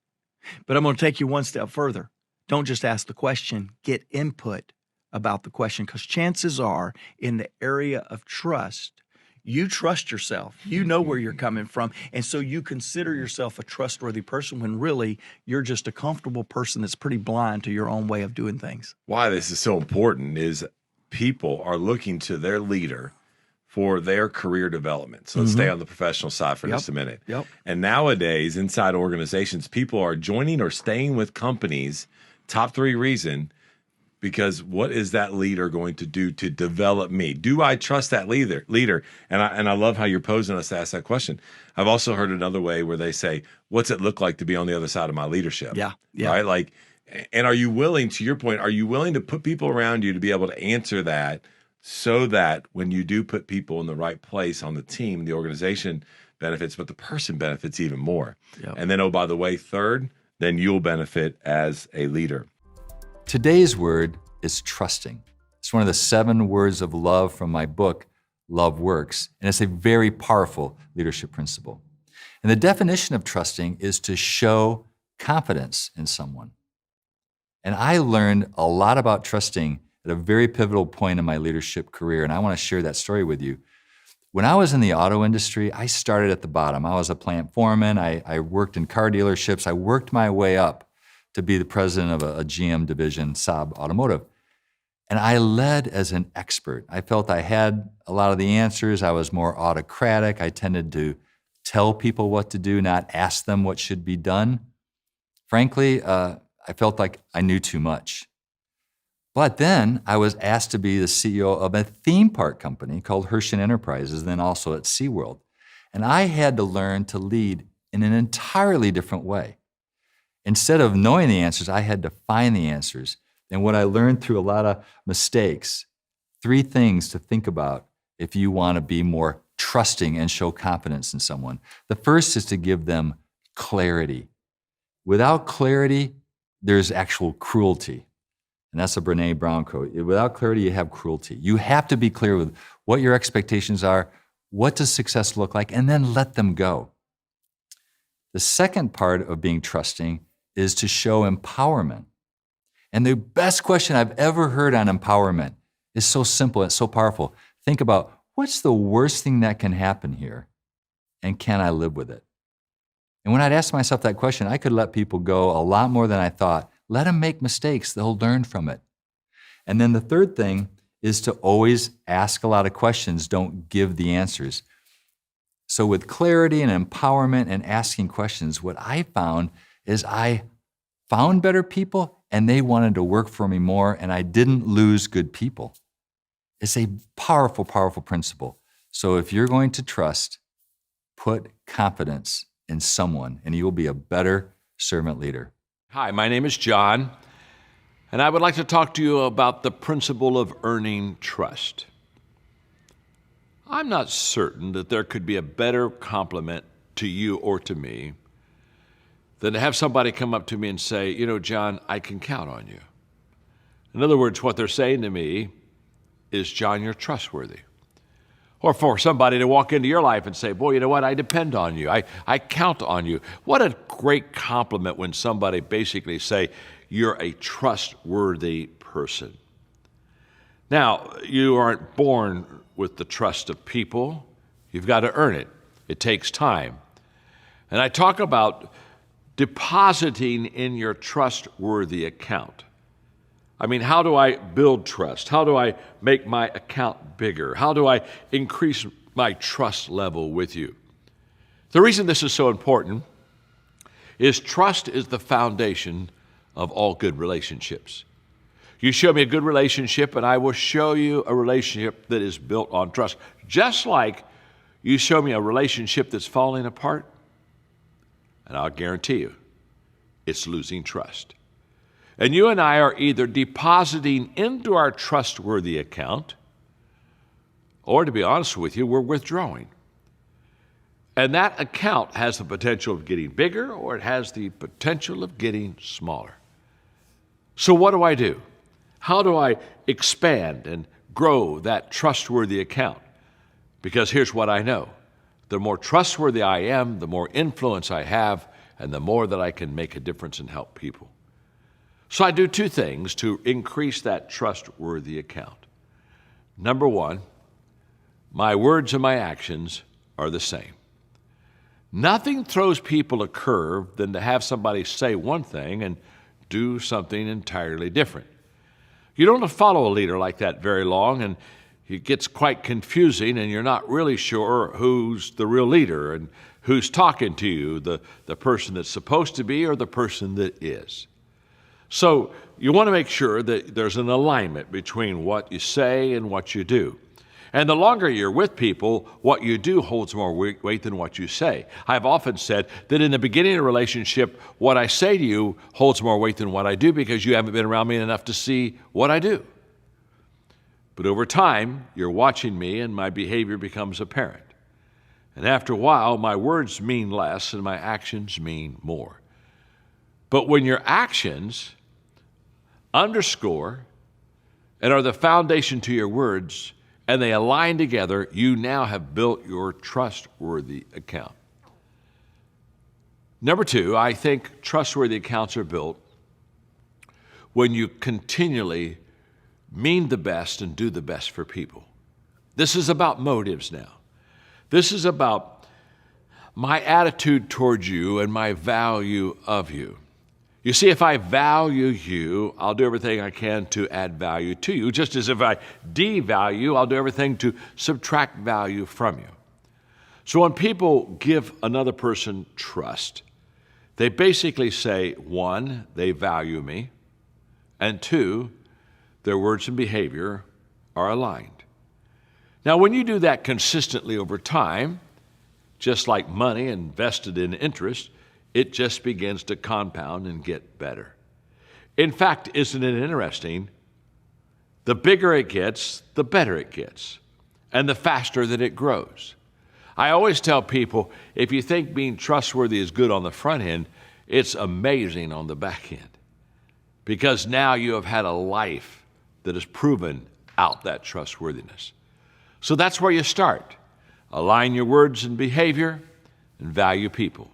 But I'm going to take you one step further. Don't just ask the question, get input about the question, because chances are in the area of trust, you trust yourself. You know where you're coming from. And so you consider yourself a trustworthy person when really you're just a comfortable person that's pretty blind to your own way of doing things. Why this is so important is people are looking to their leader for their career development. So let's stay on the professional side for just a minute. And nowadays, inside organizations, people are joining or staying with companies, top 3 reason, because what is that leader going to do to develop me? Do I trust that leader? And I love how you're posing us to ask that question. I've also heard another way where they say, what's it look like to be on the other side of my leadership? Right? Like, and are you willing, to your point, are you willing to put people around you to be able to answer that so that when you do put people in the right place on the team, the organization benefits, but the person benefits even more. And then, oh, by the way, third, then you'll benefit as a leader. Today's word is trusting. It's one of the 7 words of love from my book, Love Works, and it's a very powerful leadership principle. And the definition of trusting is to show confidence in someone. And I learned a lot about trusting at a very pivotal point in my leadership career, and I want to share that story with you. When I was in the auto industry, I started at the bottom. I was a plant foreman. I worked in car dealerships. I worked my way up to be the president of a GM division, Saab Automotive. And I led as an expert. I felt I had a lot of the answers. I was more autocratic. I tended to tell people what to do, not ask them what should be done. Frankly, I felt like I knew too much. But then I was asked to be the CEO of a theme park company called Hershey Enterprises, then also at SeaWorld. And I had to learn to lead in an entirely different way. Instead of knowing the answers, I had to find the answers. And what I learned through a lot of mistakes, 3 things to think about if you want to be more trusting and show confidence in someone. The first is to give them clarity. Without clarity, there's actual cruelty. And that's a Brené Brown quote. Without clarity, you have cruelty. You have to be clear with what your expectations are, what does success look like, and then let them go. The second part of being trusting is to show empowerment. And the best question I've ever heard on empowerment is so simple, it's so powerful. Think about, what's the worst thing that can happen here? And can I live with it? And when I'd ask myself that question, I could let people go a lot more than I thought. Let them make mistakes, they'll learn from it. And then the third thing is to always ask a lot of questions, don't give the answers. So with clarity and empowerment and asking questions, what I found is I found better people and they wanted to work for me more, and I didn't lose good people. It's a powerful, powerful principle. So if you're going to trust, put confidence in someone and you will be a better servant leader. Hi, my name is John, and I would like to talk to you about the principle of earning trust. I'm not certain that there could be a better compliment to you or to me than to have somebody come up to me and say, you know, John, I can count on you. In other words, what they're saying to me is, John, you're trustworthy. Or for somebody to walk into your life and say, boy, you know what, I depend on you. I count on you. What a great compliment when somebody basically say, you're a trustworthy person. Now, you aren't born with the trust of people. You've got to earn it. It takes time. And I talk about depositing in your trustworthy account. I mean, how do I build trust? How do I make my account bigger? How do I increase my trust level with you? The reason this is so important is trust is the foundation of all good relationships. You show me a good relationship, and I will show you a relationship that is built on trust. Just like you show me a relationship that's falling apart, and I'll guarantee you, it's losing trust. And you and I are either depositing into our trustworthy account, or to be honest with you, we're withdrawing. And that account has the potential of getting bigger, or it has the potential of getting smaller. So what do? How do I expand and grow that trustworthy account? Because here's what I know. The more trustworthy I am, the more influence I have, and the more that I can make a difference and help people. So I do two things to increase that trustworthy account. Number one, my words and my actions are the same. Nothing throws people a curve than to have somebody say one thing and do something entirely different. You don't follow a leader like that very long, and it gets quite confusing, and you're not really sure who's the real leader and who's talking to you, the person that's supposed to be or the person that is. So you want to make sure that there's an alignment between what you say and what you do. And the longer you're with people, what you do holds more weight than what you say. I've often said that in the beginning of a relationship, what I say to you holds more weight than what I do because you haven't been around me enough to see what I do. But over time, you're watching me and my behavior becomes apparent. And after a while, my words mean less and my actions mean more. But when your actions underscore and are the foundation to your words, and they align together, you now have built your trustworthy account. Number two, I think trustworthy accounts are built when you continually mean the best and do the best for people. This is about motives now. This is about my attitude towards you and my value of you. You see, if I value you, I'll do everything I can to add value to you, just as if I devalue, I'll do everything to subtract value from you. So when people give another person trust, they basically say, one, they value me, and two, their words and behavior are aligned. Now, when you do that consistently over time, just like money invested in interest, it just begins to compound and get better. In fact, isn't it interesting? The bigger it gets, the better it gets, and the faster that it grows. I always tell people, if you think being trustworthy is good on the front end, it's amazing on the back end. Because now you have had a life that has proven out that trustworthiness. So that's where you start. Align your words and behavior and value people.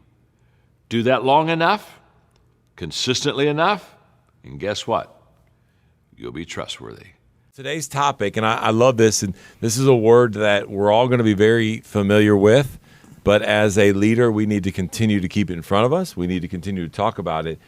Do that long enough, consistently enough, and guess what? You'll be trustworthy. Today's topic, and I love this, and this is a word that we're all going to be very familiar with, but as a leader, we need to continue to keep it in front of us. We need to continue to talk about it,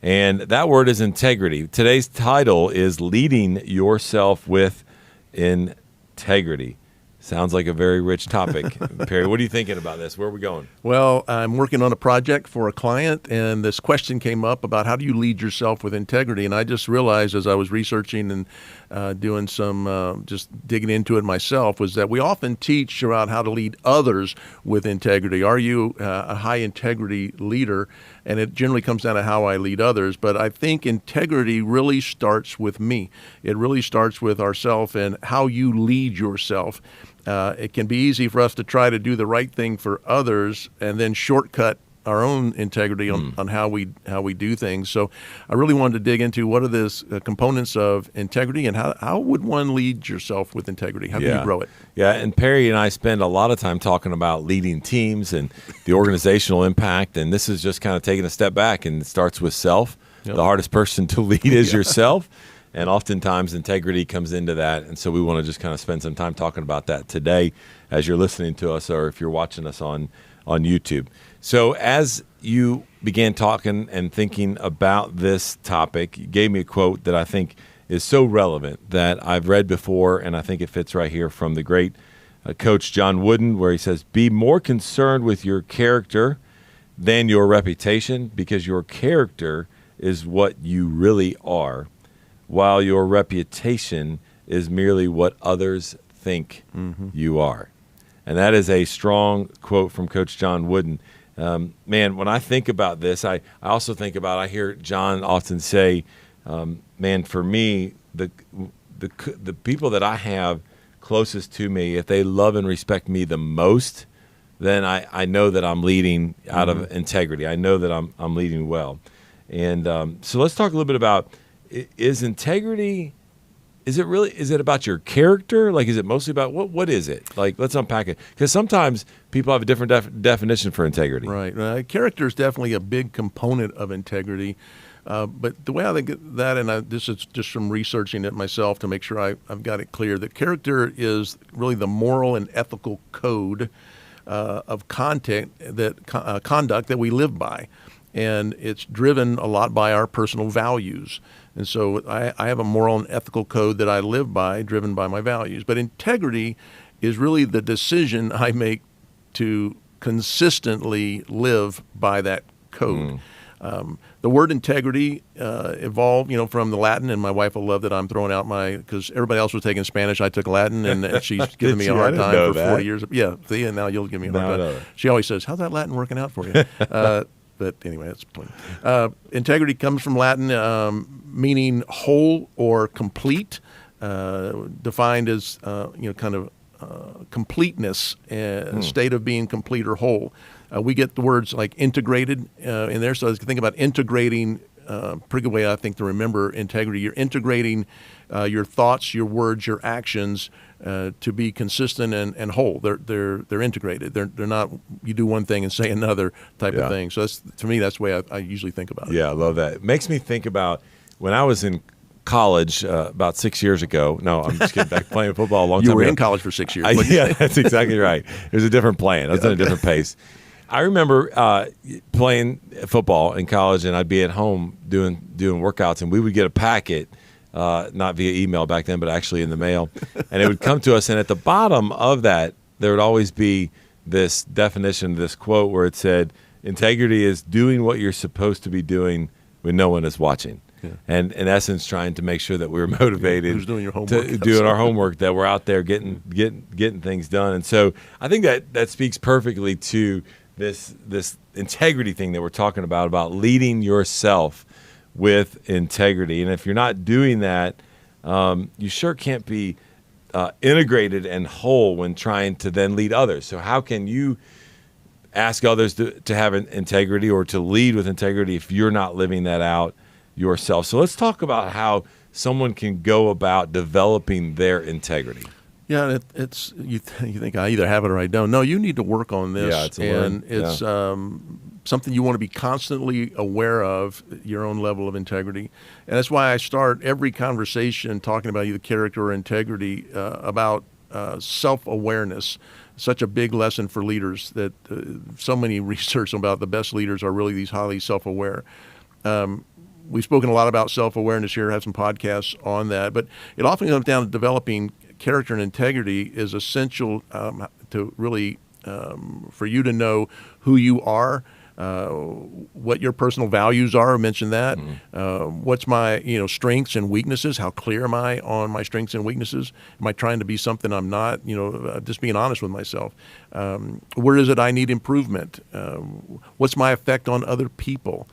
and that word is integrity. Today's title is Leading Yourself with Integrity. Sounds like a very rich topic. Perry, what are you thinking about this? Where are we going? Well, I'm working on a project for a client, and this question came up about how do you lead yourself with integrity? And I just realized as I was researching and doing some just digging into it myself was that we often teach about how to lead others with integrity. Are you a high integrity leader? And it generally comes down to how I lead others. But I think integrity really starts with me. It really starts with ourselves and how you lead yourself. It can be easy for us to try to do the right thing for others and then shortcut our own integrity on how we do things. So I really wanted to dig into what are the components of integrity and how would one lead yourself with integrity? How can you grow it? Yeah, and Perry and I spend a lot of time talking about leading teams and the organizational impact, and this is just kind of taking a step back, and it starts with self. Yep. The hardest person to lead is yourself. And oftentimes integrity comes into that. And so we want to just kind of spend some time talking about that today as you're listening to us or if you're watching us on YouTube. So as you began talking and thinking about this topic, you gave me a quote that I think is so relevant that I've read before, and I think it fits right here from the great coach John Wooden, where he says, "Be more concerned with your character than your reputation, because your character is what you really are, while your reputation is merely what others think you are." And that is a strong quote from Coach John Wooden. Man, when I think about this, I also think about, I hear John often say, man, for me, the people that I have closest to me, if they love and respect me the most, then I know that I'm leading out of integrity. I know that I'm leading well. And so let's talk a little bit about, is integrity, is it about your character? Like, is it mostly about, what is it? Like, let's unpack it. Because sometimes people have a different definition for integrity. Right. Character is definitely a big component of integrity. But the way I think of that, and this is just from researching it myself to make sure I've got it clear, that character is really the moral and ethical code of conduct that we live by. And it's driven a lot by our personal values. And so I have a moral and ethical code that I live by, driven by my values. But integrity is really the decision I make to consistently live by that code. The word integrity evolved, from the Latin, and my wife will love that I'm throwing out because everybody else was taking Spanish, I took Latin, and she's giving me a hard time for 40 years. Yeah, see, and now you'll give me a hard time. She always says, "How's that Latin working out for you?" But anyway, that's the point. Integrity comes from Latin, meaning whole or complete, defined as completeness, state of being complete or whole. We get the words like integrated in there. So think about integrating. Pretty good way, I think, to remember integrity. You're integrating your thoughts, your words, your actions to be consistent and whole. They're integrated. They're not, you do one thing and say another type of thing. So to me, that's the way I usually think about it. Yeah, I love that. It makes me think about when I was in college about 6 years ago. No, I'm just kidding. Back playing football a long time ago. You were in college for 6 years. Yeah, that's exactly right. It was a different plan. I was at a different pace. I remember playing football in college, and I'd be at home doing workouts, and we would get a packet, not via email back then, but actually in the mail, and it would come to us, and at the bottom of that, there would always be this definition, this quote where it said, "Integrity is doing what you're supposed to be doing when no one is watching." Yeah. And in essence, trying to make sure that we were motivated Who's doing your homework? to doing our homework, that we're out there getting things done. And so I think that speaks perfectly to this integrity thing that we're talking about leading yourself with integrity. And if you're not doing that, you sure can't be integrated and whole when trying to then lead others. So how can you ask others to have integrity or to lead with integrity if you're not living that out yourself? So let's talk about how someone can go about developing their integrity. Yeah, it's you think I either have it or I don't. No, you need to work on this. Yeah, it's something you want to be constantly aware of, your own level of integrity. And that's why I start every conversation talking about either character or integrity, about self-awareness. Such a big lesson for leaders that so many research about the best leaders are really these highly self-aware. We've spoken a lot about self-awareness here, have some podcasts on that, but it often comes down to developing character and integrity is essential to really for you to know who you are, what your personal values are. I mentioned that. What's my strengths and weaknesses? How clear am I on my strengths and weaknesses? Am I trying to be something I'm not? Just being honest with myself. Where is it I need improvement? What's my effect on other people?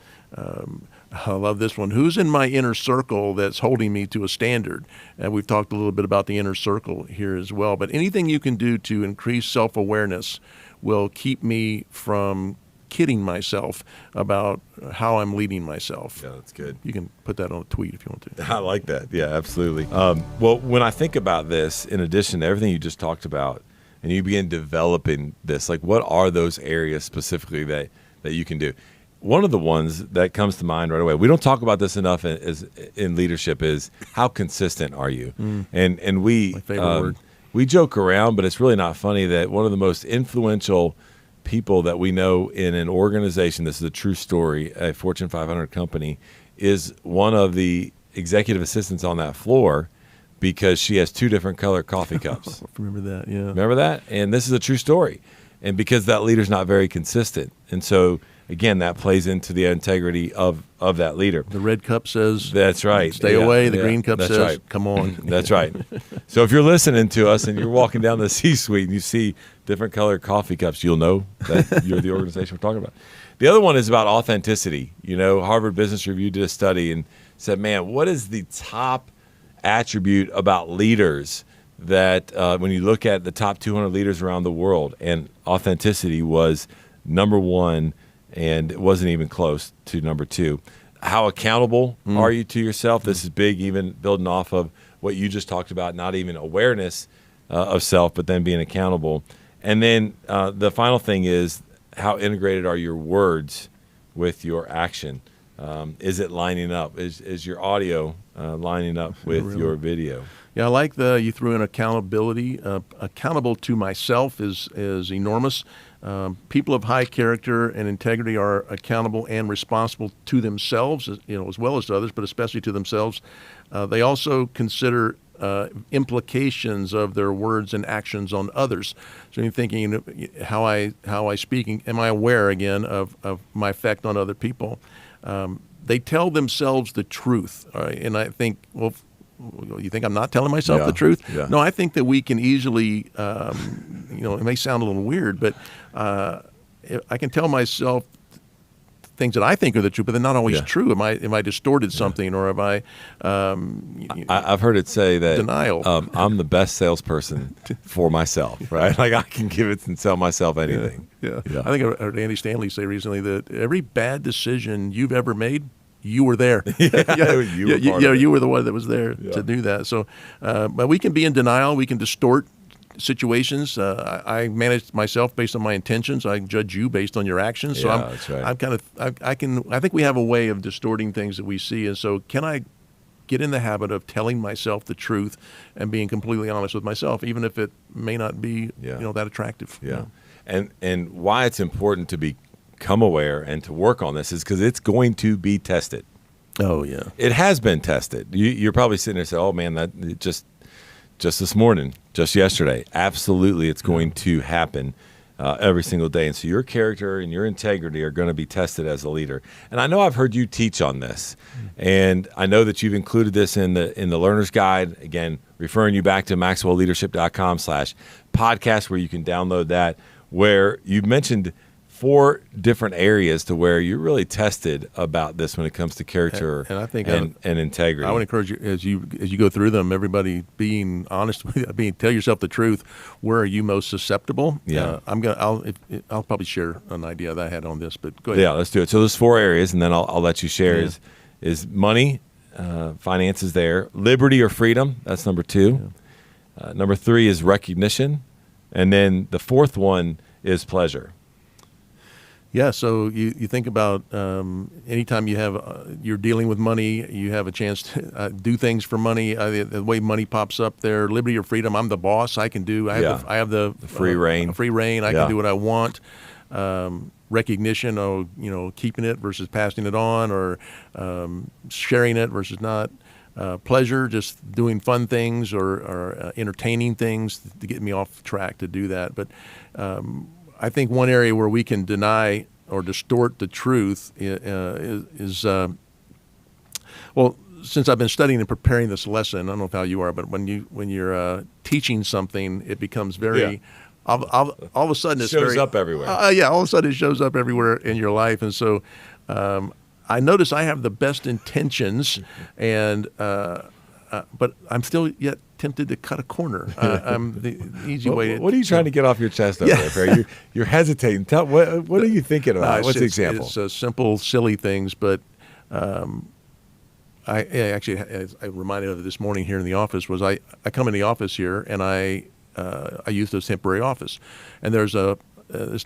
I love this one. Who's in my inner circle that's holding me to a standard? And we've talked a little bit about the inner circle here as well. But anything you can do to increase self-awareness will keep me from kidding myself about how I'm leading myself. Yeah, that's good. You can put that on a tweet if you want to. I like that. Yeah, absolutely. Well, when I think about this, in addition to everything you just talked about, and you begin developing this, like what are those areas specifically that you can do? One of the ones that comes to mind right away, we don't talk about this enough in leadership, is how consistent are you? And we, My favorite word. We joke around, but it's really not funny that one of the most influential people that we know in an organization, this is a true story, a Fortune 500 company, is one of the executive assistants on that floor because she has 2 different color coffee cups. Remember that, yeah. Remember that? And this is a true story. And because that leader's not very consistent. And so, again, that plays into the integrity of that leader. The red cup says, that's right. Stay away. The green cup says, right. Come on. That's right. So if you're listening to us and you're walking down the C-suite and you see different colored coffee cups, you'll know that you're the organization we're talking about. The other one is about authenticity. Harvard Business Review did a study and said, man, what is the top attribute about leaders that when you look at the top 200 leaders around the world, and authenticity was number 1, and it wasn't even close to number 2. How accountable are you to yourself? This is big, even building off of what you just talked about, not even awareness of self, but then being accountable. And then the final thing is, how integrated are your words with your action? Is it lining up? Is your audio lining up with your video? Yeah, I like you threw in accountability. Accountable to myself is enormous. People of high character and integrity are accountable and responsible to themselves, as well as to others, but especially to themselves. They also consider implications of their words and actions on others. So you're thinking how I speak. Am I aware again of my effect on other people? They tell themselves the truth, and I think, well, you think I'm not telling myself the truth? Yeah. No, I think that we can easily, it may sound a little weird, but I can tell myself things that I think are the truth, but they're not always true. Am I distorted something, or have I? I've heard it say that denial. I'm the best salesperson for myself, right? Like I can give it and sell myself anything. Yeah. I think I heard Andy Stanley say recently that every bad decision you've ever made, you were there. You were the one that was there to do that. So, but we can be in denial. We can distort situations. I manage myself based on my intentions. I judge you based on your actions. So that's right. I think we have a way of distorting things that we see. And so can I get in the habit of telling myself the truth and being completely honest with myself, even if it may not be, that attractive. Yeah. And why it's important to become aware and to work on this is because it's going to be tested. Oh, yeah. It has been tested. You're probably sitting there saying, oh, man, that just this morning, just yesterday. Absolutely, it's going to happen every single day. And so your character and your integrity are going to be tested as a leader. And I know I've heard you teach on this. And I know that you've included this in the Learner's Guide. Again, referring you back to maxwellleadership.com/podcast, where you can download that, where you've mentioned 4 different areas to where you're really tested about this when it comes to character and I think and integrity. I would encourage you as you go through them, everybody being honest with you, tell yourself the truth. Where are you most susceptible? Yeah, I'll probably share an idea that I had on this, but go ahead. Yeah, let's do it. So there's 4 areas, and then I'll let you share. Is money, finances there, liberty or freedom. That's number 2. Number 3 is recognition, and then the 4th one is pleasure. Yeah, so you think about anytime you're dealing with money, you have a chance to do things for money. The way money pops up there, liberty or freedom. I'm the boss. I can do. I have the free reign. Free reign. I can do what I want. Recognition, keeping it versus passing it on, or sharing it versus not. pleasure, just doing fun things or entertaining things to get me off track to do that. But I think one area where we can deny or distort the truth is well, since I've been studying and preparing this lesson, I don't know how you are, but when you're teaching something, it becomes very all of a sudden it shows up everywhere. All of a sudden it shows up everywhere in your life, and so I notice I have the best intentions, and but I'm still yet tempted to cut a corner. I'm the easy way. What are you trying to get off your chest over there, Perry? You're hesitating. What are you thinking about? What's the example? It's simple, silly things, but I reminded of it this morning here in the office. Was I come in the office here and I use this temporary office, and there's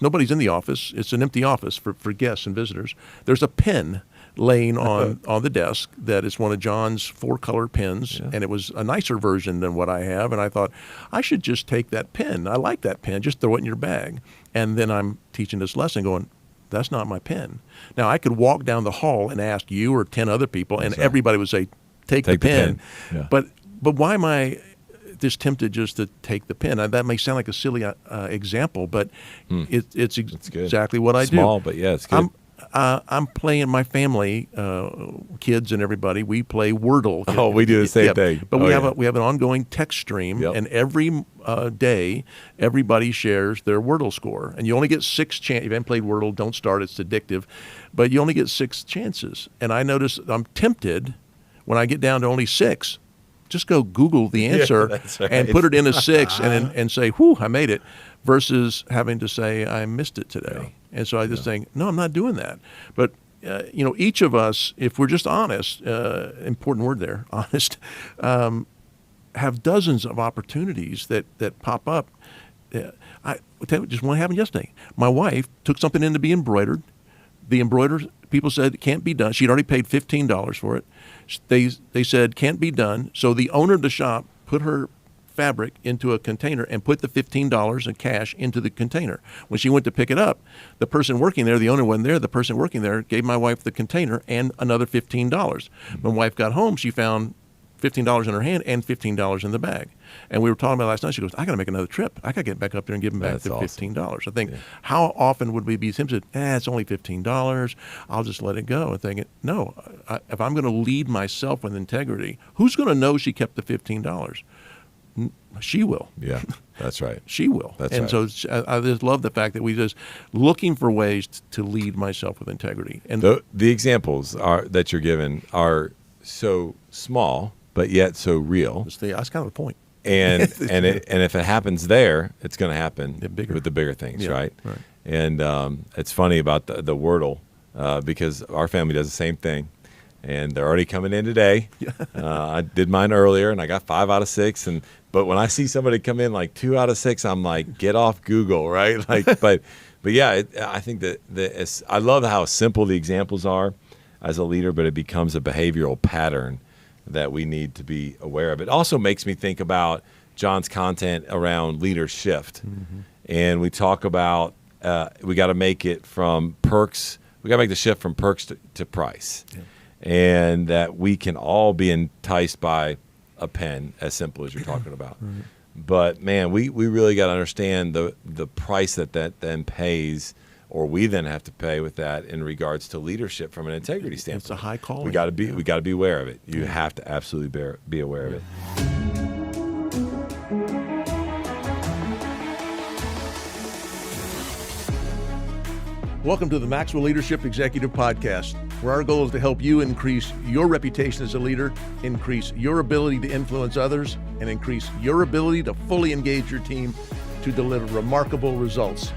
nobody's in the office. It's an empty office for guests and visitors. There's a pen laying on the desk that is one of John's 4-color pens, and it was a nicer version than what I have. And I thought, I should just take that pen. I like that pen. Just throw it in your bag. And then I'm teaching this lesson going, that's not my pen. Now, I could walk down the hall and ask you or 10 other people, and everybody would say, take the pen. Yeah. But why am I just tempted just to take the pen? That may sound like a silly example, but it's exactly what I do. Small, but yeah, it's good. I'm playing my family, kids and everybody. We play Wordle. Oh, we do the same thing. But we have an ongoing text stream, and every day everybody shares their Wordle score. And you only get 6 chances. If you haven't played Wordle, don't start. It's addictive. But you only get 6 chances. And I notice I'm tempted when I get down to only 6. Just go Google the answer and put it in a 6 and say, whew, I made it, versus having to say, I missed it today. Yeah. And so I just think, no, I'm not doing that. But, each of us, if we're just honest, important word there, honest, have dozens of opportunities that pop up. I tell you, just one happened yesterday. My wife took something in to be embroidered. The embroidered people said it can't be done. She'd already paid $15 for it. They said can't be done. So the owner of the shop put her fabric into a container and put the $15 in cash into the container. When she went to pick it up, the person working there, the owner wasn't there, the person working there gave my wife the container and another $15. When my wife got home, she found $15 in her hand and $15 in the bag. And we were talking about it last night. She goes, I got to make another trip. I got to get back up there and give them back the $15. I think, how often would we be tempted? It's only $15. I'll just let it go. And thinking, no, if I'm going to lead myself with integrity, who's going to know she kept the $15? She will. Yeah, that's right. She will. That's right. So I just love the fact that we just looking for ways to lead myself with integrity. And the examples that you're given are so small, but yet so real. That's kind of the point. And if it happens there, it's going to happen with the bigger things, right? And it's funny about the Wordle because our family does the same thing. And they're already coming in today. I did mine earlier, and I got 5 out of 6. But when I see somebody come in like 2 out of 6, I'm like, get off Google, right? But yeah, I think that I love how simple the examples are as a leader, but it becomes a behavioral pattern that we need to be aware of. It also makes me think about John's content around leader shift, and we talk about we got to make it from perks. We got to make the shift from perks to price. Yeah. And that we can all be enticed by a pen, as simple as you're talking about. Right. But man, we really got to understand the price that then pays, or we then have to pay with that in regards to leadership from an integrity standpoint. It's a high calling. We got to be aware of it. You have to absolutely be aware of it. Welcome to the Maxwell Leadership Executive Podcast, where our goal is to help you increase your reputation as a leader, increase your ability to influence others, and increase your ability to fully engage your team to deliver remarkable results.